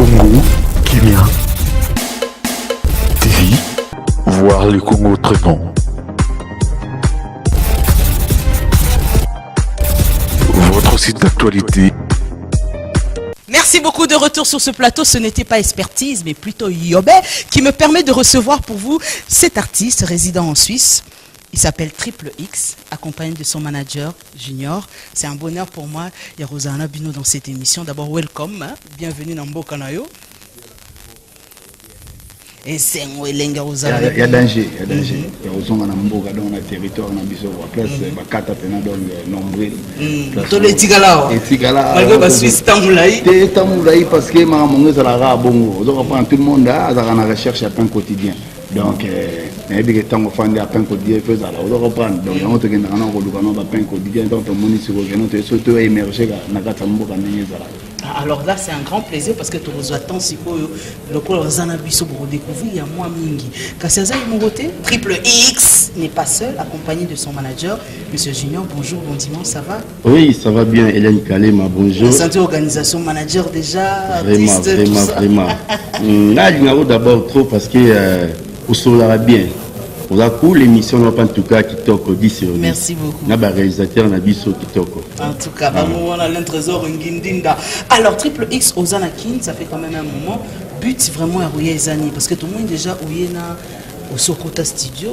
Congo, Kimia TV, voir le Congo autrement. Votre site d'actualité. Merci beaucoup de retour sur ce plateau. Ce n'était pas expertise, mais plutôt Yobé, qui me permet de recevoir pour vous cet artiste résident en Suisse. Il s'appelle Triple X, accompagné de son manager Junior. C'est un bonheur pour moi. Il y a Rosanna Bino dans cette émission. D'abord, welcome. Hein? Bienvenue dans Mboka Nayo. Et c'est un Welenga Rosanna. Il y a danger. Il y a danger. Il y a Rosanna Mboka dans le territoire. On a besoin de place. Bakata pena dans le nombril. Tous les Tigala. Les Tigala. Malgré la Suisse, Tamoulaï. Tamoulaï parce que ma monnaie c'est la rare bongo. Donc tout le monde a la recherche à pain quotidien. Donc il y a temps de faire pain quotidien faisant là. On reprendre. Donc on te gagne on a pain quotidien donc on monnaie sur le te surtout émerger na kata Mboka neza. Alors là, c'est un grand plaisir parce que tu nous attends si le col Zanabiso pour découvrir il y a moins mingi. Kassaza Moroté, Triple X n'est pas seul, accompagné de son manager, Monsieur Junior. Bonjour, bon dimanche, ça va? Oui, ça va bien, Hélène Kalema, bonjour. Santé organisation, manager déjà, vraiment, artiste, vraiment. Là, d'abord trop parce que au solara bien. On a cool l'émission en tout cas qui toque 10 sur 10. Merci beaucoup. On a un réalisateur Nabiso qui toque. En tout cas, on a un trésor Ngindinda. Alors Triple X aux Anakin, ça fait quand même un moment. But vraiment à Rouye Zani parce que tout le monde déjà au Sokota Studio,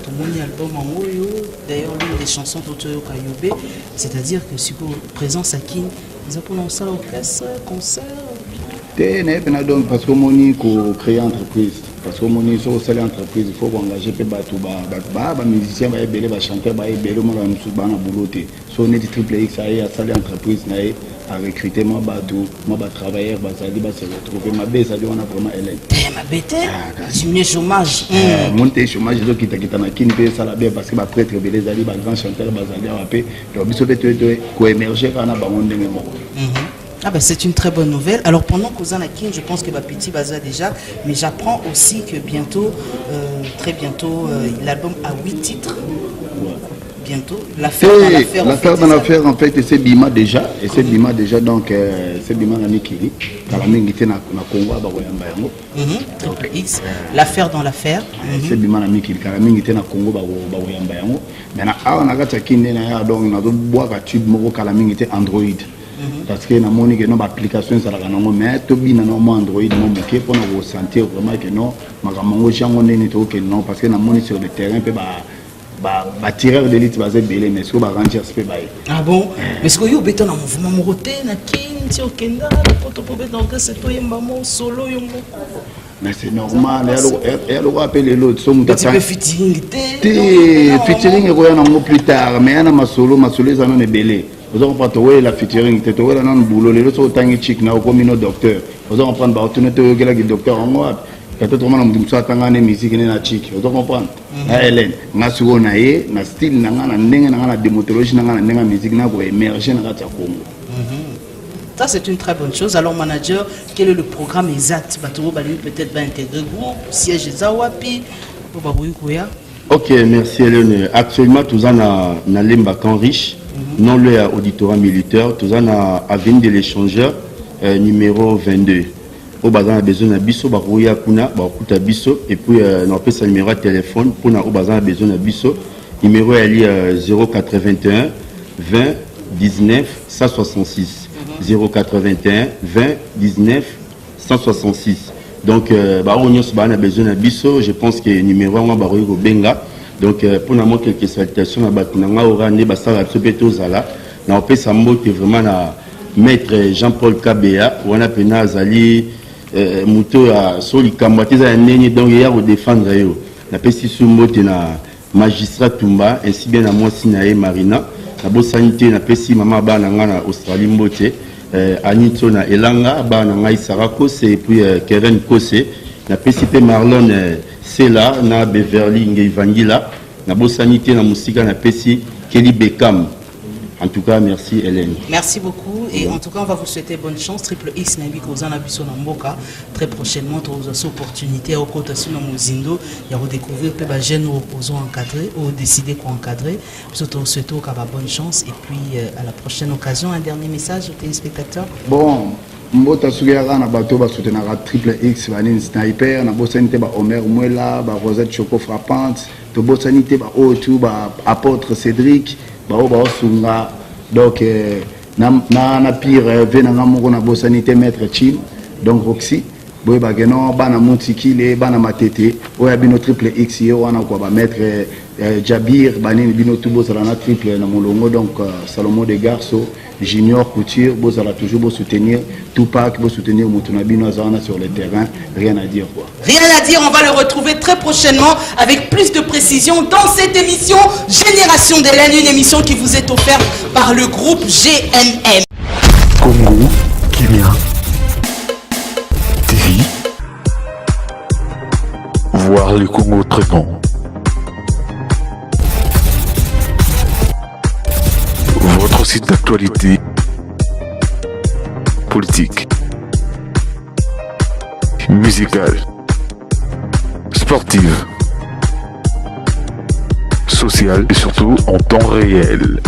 tout le monde y a album en Oyo. D'ailleurs l'une des chansons d'Otoyo Kayobe, c'est-à-dire que si vous présence à Kin, ils ont prononcé l'orchestre, concert. Donc parce que mon faut créer entreprise. Parce que mon sur cette entreprise, il faut engager des musiciens, des chanteurs, des bouloté. Si on est Triple X, à cette entreprise, à recruter mon travailleur, se retrouver. Ma bête, ça dit on a vraiment élève. Ma bête, diminuer chômage. Monter chômage, donc qui t'a qui paye ça bien parce que ma prêtre, les alliés, les grands chanteurs, les alliés, donc il faut émerger quand on a baron de mémoire. Ah ben c'est une très bonne nouvelle. Alors pendant que vous en avez, je pense que Petit Baza déjà, mais j'apprends aussi que bientôt, très bientôt, l'album a 8 titres. Ouais. Bientôt. L'affaire dans l'affaire en fait, c'est Bima déjà. Et c'est Bima déjà, donc c'est Bima la Mikili. Kalaming était na Congo à Baroyamba Yango. Triple X. L'affaire dans l'affaire. C'est Bima la Mikili. Kalaming était na Congo Baroyamba Yango. Maintenant, on a gâté qui n'est pas donc on a boire à tube moro Kalaming était Android. Parce que na moni que non application ça la non mais to bina non Android non mais pour nous ressentir vraiment que non magamango jango nene to que non parce que na moni sur le terrain peut ba tireur d'élite basé belé mais ce ba ranger c'est pas. Ah bon mais ce que yo béton en mouvement moroté na kin ti okenda poto po béton que c'est toi yamba mo solo yombo. Mais c'est normal elle va appeler l'autre son tu peux featuring featuring ko yana mo plus tard mais yana ma solo ça non est belé. Vous allez prendre la featuring, tu as un boulot, les autres sont en chic, comme un docteur. Vous allez prendre le docteur en moi. Peut-être que vous allez une musique qui est chic. Vous allez comprendre. Hélène, na style, na démontologie, na musique, na émerger dans le Congo. Ça, c'est une très bonne chose. Alors, manager, quel est le programme exact? Peut-être va intégrer le groupe, siège Zawapi, ok, merci Hélène. Actuellement, tout en a Lemba Camp Riche. Non le auditorat militaire, tout ça na avenue de l'échangeur numéro 22. Au bazar a besoin d'un bisso, barouya kuna, barouta bisso, et puis on peut sa numéro de téléphone pour na au bazar a besoin d'un bisso. Numéro est 081 20 19 166. 081 20 19 166. Donc barouya a besoin d'un bisso. Je pense que numéro on barouya au benga. Donc, pour nous quelques salutations, on a orné Bassara Tsobetozala. On a fait vraiment maître Jean-Paul Kabea. On a pena Azali Mouto à Soli Kamwati Zaneni, donc il y a à défendre. On a fait six mots na magistrat Tumba, ainsi bien à moi Sinae Marina. La bonne sanité, on a fait six maman Bananga Australie Mbote. Anito na Elanga, Bananga Isara Kose, et puis Keren Kose. On a fait citer Marlon. C'est là, na Beverly Ngevangila, na Bossanité, na Moussika, na Pessi, Kelly Beckham. En tout cas, merci Hélène. Merci beaucoup. Et en tout cas, on va vous souhaiter bonne chance. Triple X, Nabi Kozan, Abisso, Namboka. Très prochainement, tu auras cette opportunité au côté de Mozindo. Il y a redécouvrir peu de jeunes opposants encadrés ou décider quoi encadrer. Surtout, souhaitons bonne chance. Et puis, à la prochaine occasion, un dernier message aux téléspectateurs. Bon, mbota sugera na bato ba soutenaka triple X banini sniper na bosani te ba Omer Mwela ba Rosette Choco frappante to bosani te ba Otu ba apôtre Cédric ba sunga donc na pire venanga moko na bosani te maître Chim donc Roxy boy ba geno bana Montikile bana Matete oya bino triple X yo wana kwa ba maître Jabir banini bino tout bosala na triple na molongo donc Salomon de Garçon Junior Couture, vous allez toujours soutenir Tupac, vous soutenir Moutounabino Azana sur le terrain, rien à dire quoi. Rien à dire, on va le retrouver très prochainement avec plus de précision dans cette émission Génération de l'année, une émission qui vous est offerte par le groupe GMM. Congo, Kimia, TV, voir le Congo autrement. Votre site d'actualité politique, musicale, sportive, sociale et surtout en temps réel.